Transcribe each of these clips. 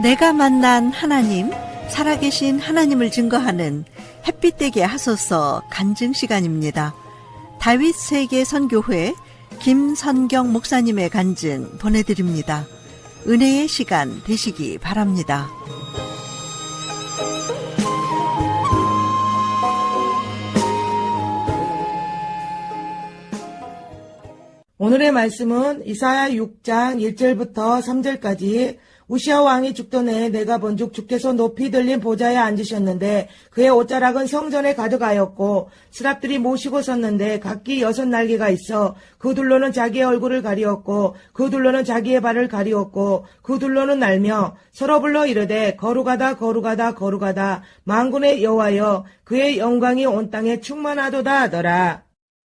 내가 만난 하나님, 살아계신 하나님을 증거하는 햇빛되게 하소서 간증 시간입니다. 다윗 세계 선교회 김선경 목사님의 간증 보내드립니다. 은혜의 시간 되시기 바랍니다. 오늘의 말씀은 이사야 6장 1절부터 3절까지 우시아 왕이 죽던 해에 내가 본즉 주께서 높이 들린 보좌에 앉으셨는데 그의 옷자락은 성전에 가져가였고 스랍들이 모시고 섰는데 각기 6날개가 있어 그 둘로는 자기의 얼굴을 가리었고 그 둘로는 자기의 발을 가리었고 그 둘로는 날며 서로 불러 이르되 거룩하다 거룩하다 거룩하다 만군의 여호와여 그의 영광이 온 땅에 충만하도다 하더라.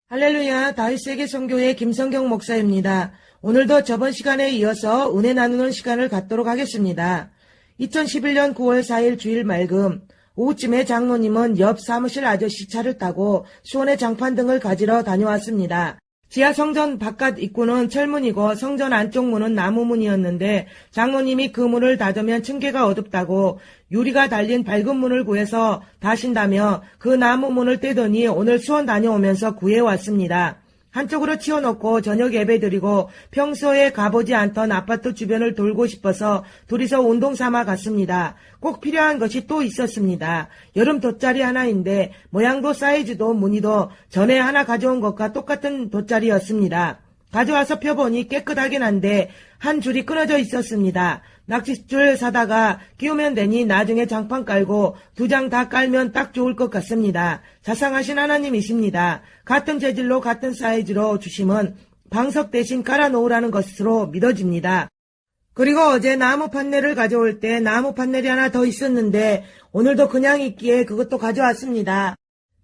할렐루야. 다윗 세계 선교회 김성경 목사입니다. 오늘도 저번 시간에 이어서 은혜 나누는 시간을 갖도록 하겠습니다. 2011년 9월 4일 주일 맑음, 오후쯤에 장로님은 옆 사무실 아저씨 차를 타고 수원의 장판 등을 가지러 다녀왔습니다. 지하 성전 바깥 입구는 철문이고 성전 안쪽 문은 나무문이었는데 장로님이 그 문을 닫으면 층계가 어둡다고 유리가 달린 밝은 문을 구해서 다신다며 그 나무 문을 떼더니 오늘 수원 다녀오면서 구해왔습니다. 한쪽으로 치워놓고 저녁 예배 드리고 평소에 가보지 않던 아파트 주변을 돌고 싶어서 둘이서 운동 삼아 갔습니다. 꼭 필요한 것이 또 있었습니다. 여름 돗자리 하나인데 모양도 사이즈도 무늬도 전에 하나 가져온 것과 똑같은 돗자리였습니다. 가져와서 펴보니 깨끗하긴 한데 한 줄이 끊어져 있었습니다. 낚싯줄 사다가 끼우면 되니 나중에 장판 깔고 2장 다 깔면 딱 좋을 것 같습니다. 자상하신 하나님이십니다. 같은 재질로 같은 사이즈로 주심은 방석 대신 깔아놓으라는 것으로 믿어집니다. 그리고 어제 나무 판넬을 가져올 때 나무 판넬이 하나 더 있었는데 오늘도 그냥 있기에 그것도 가져왔습니다.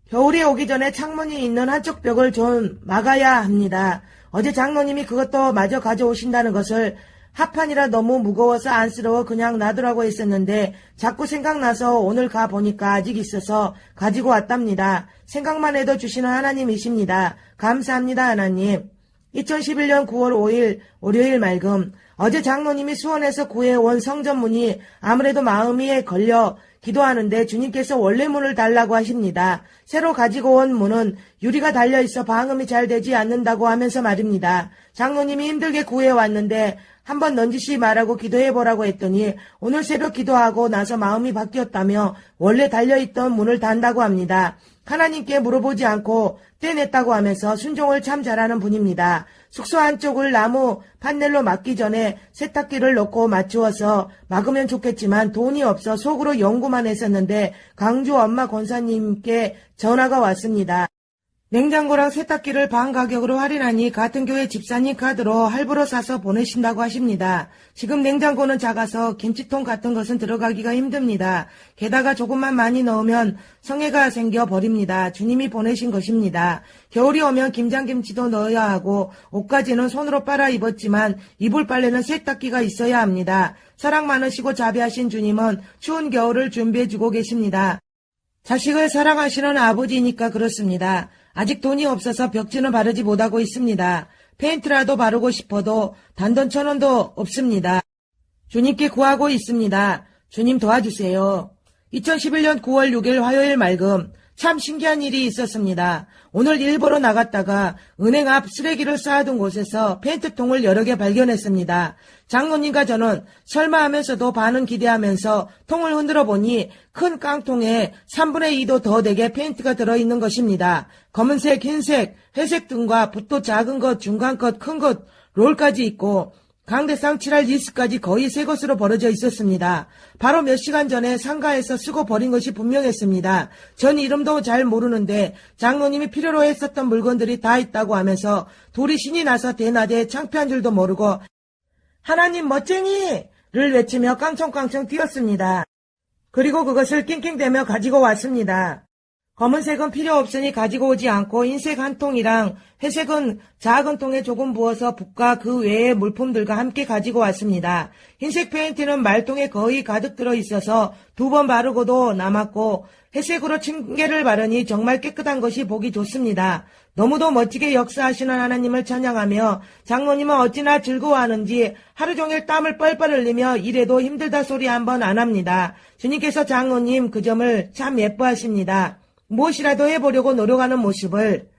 겨울이 오기 전에 창문이 있는 한쪽 벽을 좀 막아야 합니다. 어제 장로님이 그것도 마저 가져오신다는 것을 합판이라 너무 무거워서 안쓰러워 그냥 놔두라고 했었는데 자꾸 생각나서 오늘 가보니까 아직 있어서 가지고 왔답니다. 생각만 해도 주시는 하나님이십니다. 감사합니다 하나님. 2011년 9월 5일 월요일 맑음. 어제 장로님이 수원에서 구해온 성전문이 아무래도 마음에 걸려 기도하는데 주님께서 원래 문을 달라고 하십니다. 새로 가지고 온 문은 유리가 달려있어 방음이 잘 되지 않는다고 하면서 말입니다. 장로님이 힘들게 구해왔는데 한번 넌지시 말하고 기도해보라고 했더니 오늘 새벽 기도하고 나서 마음이 바뀌었다며 원래 달려있던 문을 단다고 합니다. 하나님께 물어보지 않고 떼냈다고 하면서 순종을 참 잘하는 분입니다. 숙소 한쪽을 나무 판넬로 막기 전에 세탁기를 넣고 맞추어서 막으면 좋겠지만 돈이 없어 속으로 연구만 했었는데 강주 엄마 권사님께 전화가 왔습니다. 냉장고랑 세탁기를 반 가격으로 할인하니 같은 교회 집사님 카드로 할부로 사서 보내신다고 하십니다. 지금 냉장고는 작아서 김치통 같은 것은 들어가기가 힘듭니다. 게다가 조금만 많이 넣으면 성해가 생겨 버립니다. 주님이 보내신 것입니다. 겨울이 오면 김장김치도 넣어야 하고 옷까지는 손으로 빨아 입었지만 이불 빨래는 세탁기가 있어야 합니다. 사랑 많으시고 자비하신 주님은 추운 겨울을 준비해주고 계십니다. 자식을 사랑하시는 아버지니까 그렇습니다. 아직 돈이 없어서 벽지는 바르지 못하고 있습니다. 페인트라도 바르고 싶어도 단돈 1,000원도 없습니다. 주님께 구하고 있습니다. 주님 도와주세요. 2011년 9월 6일 화요일 맑음. 참 신기한 일이 있었습니다. 오늘 일보러 나갔다가 은행 앞 쓰레기를 쌓아둔 곳에서 페인트통을 여러 개 발견했습니다. 장로님과 저는 설마 하면서도 반은 기대하면서 통을 흔들어 보니 큰 깡통에 3분의 2도 더 되게 페인트가 들어있는 것입니다. 검은색, 흰색, 회색 등과 붓도 작은 것, 중간 것, 큰 것, 롤까지 있고 강대상 칠할 리스까지 거의 새 것으로 버려져 있었습니다. 바로 몇 시간 전에 상가에서 쓰고 버린 것이 분명했습니다. 전 이름도 잘 모르는데 장로님이 필요로 했었던 물건들이 다 있다고 하면서 둘이 신이 나서 대낮에 창피한 줄도 모르고 하나님 멋쟁이를 외치며 깡총깡총 뛰었습니다. 그리고 그것을 낑낑대며 가지고 왔습니다. 검은색은 필요 없으니 가지고 오지 않고 흰색 한 통이랑 회색은 작은 통에 조금 부어서 붓과 그 외의 물품들과 함께 가지고 왔습니다. 흰색 페인트는 말통에 거의 가득 들어 있어서 2번 바르고도 남았고 회색으로 층계를 바르니 정말 깨끗한 것이 보기 좋습니다. 너무도 멋지게 역사하시는 하나님을 찬양하며 장로님은 어찌나 즐거워하는지 하루 종일 땀을 뻘뻘 흘리며 이래도 힘들다 소리 한번 안 합니다. 주님께서 장로님 그 점을 참 예뻐하십니다. 무엇이라도 해보려고 노력하는 모습을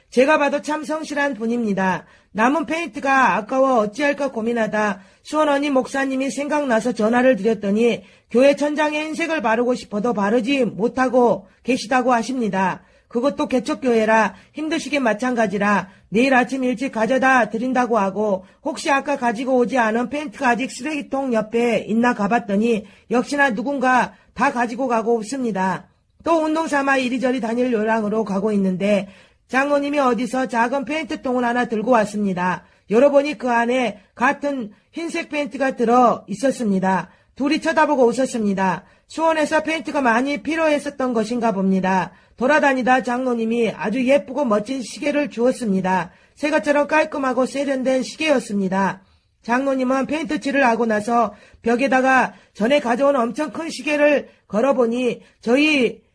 제가 봐도 참 성실한 분입니다. 남은 페인트가 아까워 어찌할까 고민하다 수원언니 목사님이 생각나서 전화를 드렸더니 교회 천장에 흰색을 바르고 싶어도 바르지 못하고 계시다고 하십니다. 그것도 개척교회라 힘드시긴 마찬가지라 내일 아침 일찍 가져다 드린다고 하고 혹시 아까 가지고 오지 않은 페인트가 아직 쓰레기통 옆에 있나 가봤더니 역시나 누군가 다 가지고 가고 없습니다. 또 운동삼아 이리저리 다닐 요량으로 가고 있는데 장로님이 어디서 작은 페인트통을 하나 들고 왔습니다. 열어보니 그 안에 같은 흰색 페인트가 들어 있었습니다. 둘이 쳐다보고 웃었습니다. 수원에서 페인트가 많이 필요했었던 것인가 봅니다. 돌아다니다 장로님이 아주 예쁘고 멋진 시계를 주었습니다. 새것처럼 깔끔하고 세련된 시계였습니다. 장로님은 페인트 칠을 하고 나서 벽에다가 전에 가져온 엄청 큰 시계를 걸어보니 저희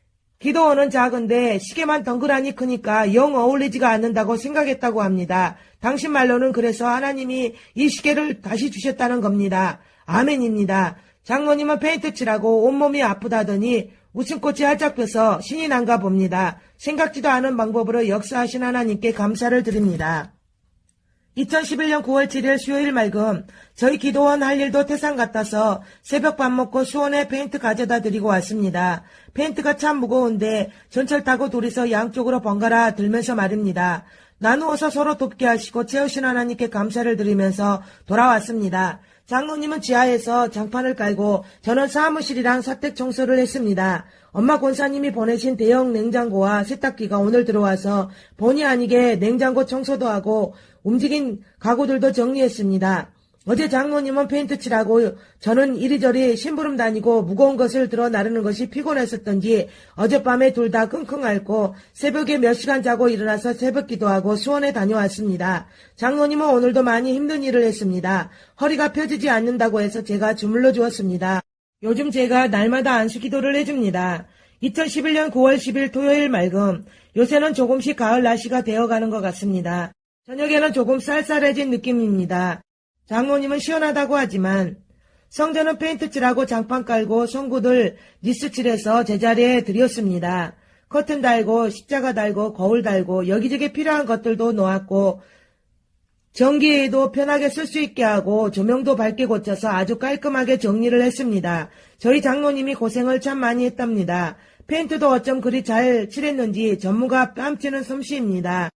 기도원은 작은데 시계만 덩그라니 크니까 영 어울리지가 않는다고 생각했다고 합니다. 당신 말로는 그래서 하나님이 이 시계를 다시 주셨다는 겁니다. 아멘입니다. 장로님은 페인트 칠하고 온몸이 아프다더니 웃음꽃이 활짝 펴서 신이 난가 봅니다. 생각지도 않은 방법으로 역사하신 하나님께 감사를 드립니다. 2011년 9월 7일 수요일 맑음 저희 기도원 할 일도 태산 같아서 새벽 밥 먹고 수원에 페인트 가져다 드리고 왔습니다. 페인트가 참 무거운데 전철 타고 둘이서 양쪽으로 번갈아 들면서 말입니다. 나누어서 서로 돕게 하시고 채우신 하나님께 감사를 드리면서 돌아왔습니다. 장로님은 지하에서 장판을 깔고 저는 사무실이랑 사택 청소를 했습니다. 엄마 권사님이 보내신 대형 냉장고와 세탁기가 오늘 들어와서 본의 아니게 냉장고 청소도 하고 움직인 가구들도 정리했습니다. 어제 장로님은 페인트 칠하고 저는 이리저리 심부름 다니고 무거운 것을 들어 나르는 것이 피곤했었던지 어젯밤에 둘 다 끙끙 앓고 새벽에 몇 시간 자고 일어나서 새벽 기도하고 수원에 다녀왔습니다. 장로님은 오늘도 많이 힘든 일을 했습니다. 허리가 펴지지 않는다고 해서 제가 주물러 주었습니다. 요즘 제가 날마다 안수 기도를 해줍니다. 2011년 9월 10일 토요일 맑음 요새는 조금씩 가을 날씨가 되어가는 것 같습니다. 저녁에는 조금 쌀쌀해진 느낌입니다. 장로님은 시원하다고 하지만 성전은 페인트 칠하고 장판 깔고 성구들 니스 칠해서 제자리에 드렸습니다. 커튼 달고 십자가 달고 거울 달고 여기저기 필요한 것들도 놓았고 전기에도 편하게 쓸 수 있게 하고 조명도 밝게 고쳐서 아주 깔끔하게 정리를 했습니다. 저희 장로님이 고생을 참 많이 했답니다. 페인트도 어쩜 그리 잘 칠했는지 전무가 뺨치는 솜씨입니다.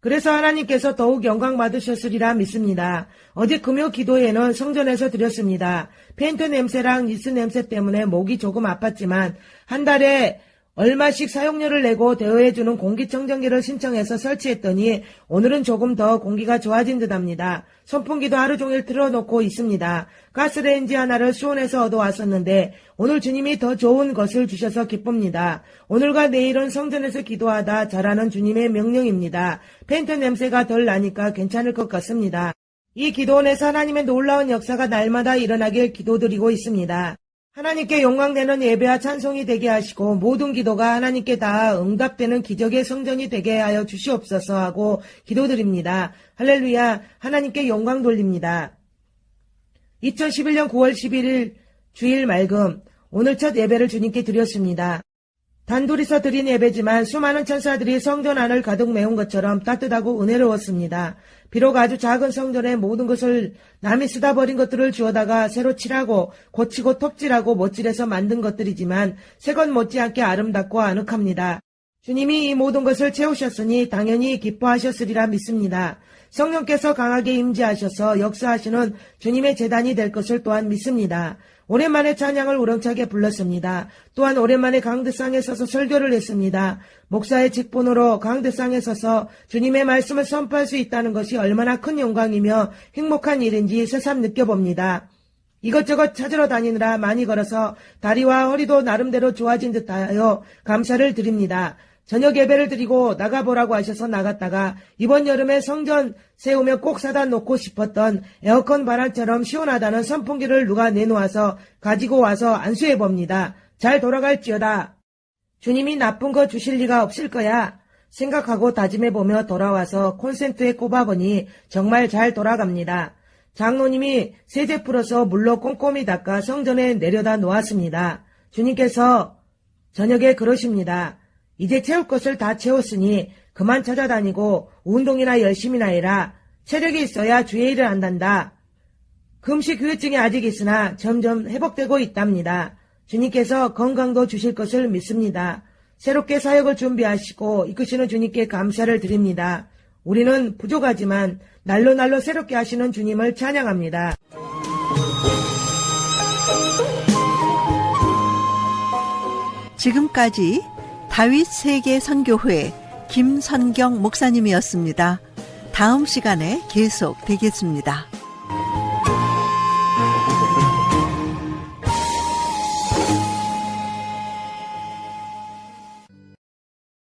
그래서 하나님께서 더욱 영광 받으셨으리라 믿습니다. 어제 금요 기도회는 성전에서 드렸습니다. 페인트 냄새랑 니스 냄새 때문에 목이 조금 아팠지만 한 달에 얼마씩 사용료를 내고 대여해주는 공기청정기를 신청해서 설치했더니 오늘은 조금 더 공기가 좋아진 듯합니다. 선풍기도 하루 종일 틀어놓고 있습니다. 가스레인지 하나를 수원에서 얻어왔었는데 오늘 주님이 더 좋은 것을 주셔서 기쁩니다. 오늘과 내일은 성전에서 기도하다 잘하는 주님의 명령입니다. 페인트 냄새가 덜 나니까 괜찮을 것 같습니다. 이 기도원에서 하나님의 놀라운 역사가 날마다 일어나길 기도드리고 있습니다. 하나님께 영광되는 예배와 찬송이 되게 하시고 모든 기도가 하나님께 다 응답되는 기적의 성전이 되게 하여 주시옵소서 하고 기도드립니다. 할렐루야. 하나님께 영광 돌립니다. 2011년 9월 11일 주일 맑음 오늘 첫 예배를 주님께 드렸습니다. 단둘이서 드린 예배지만 수많은 천사들이 성전 안을 가득 메운 것처럼 따뜻하고 은혜로웠습니다. 비록 아주 작은 성전에 모든 것을 남이 쓰다 버린 것들을 주워다가 새로 칠하고 고치고 톱질하고 못질해서 만든 것들이지만 새것 못지않게 아름답고 아늑합니다. 주님이 이 모든 것을 채우셨으니 당연히 기뻐하셨으리라 믿습니다. 성령께서 강하게 임재하셔서 역사하시는 주님의 제단이 될 것을 또한 믿습니다. 오랜만에 찬양을 우렁차게 불렀습니다. 또한 오랜만에 강대상에 서서 설교를 했습니다. 목사의 직분으로 강대상에 서서 주님의 말씀을 선포할 수 있다는 것이 얼마나 큰 영광이며 행복한 일인지 새삼 느껴봅니다. 이것저것 찾으러 다니느라 많이 걸어서 다리와 허리도 나름대로 좋아진 듯하여 감사를 드립니다. 저녁 예배를 드리고 나가보라고 하셔서 나갔다가 이번 여름에 성전 세우면 꼭 사다 놓고 싶었던 에어컨 바람처럼 시원하다는 선풍기를 누가 내놓아서 가지고 와서 안수해봅니다. 잘 돌아갈지어다. 주님이 나쁜 거 주실 리가 없을 거야 생각하고 다짐해보며 돌아와서 콘센트에 꼽아보니 정말 잘 돌아갑니다. 장로님이 세제 풀어서 물로 꼼꼼히 닦아 성전에 내려다 놓았습니다. 주님께서 저녁에 그러십니다. 이제 채울 것을 다 채웠으니 그만 찾아다니고 운동이나 열심히나 해라. 체력이 있어야 주의 일을 한단다. 금식 후유증이 아직 있으나 점점 회복되고 있답니다. 주님께서 건강도 주실 것을 믿습니다. 새롭게 사역을 준비하시고 이끄시는 주님께 감사를 드립니다. 우리는 부족하지만 날로 새롭게 하시는 주님을 찬양합니다. 지금까지 다윗 세계 선교회 김선경 목사님이었습니다. 다음 시간에 계속 되겠습니다.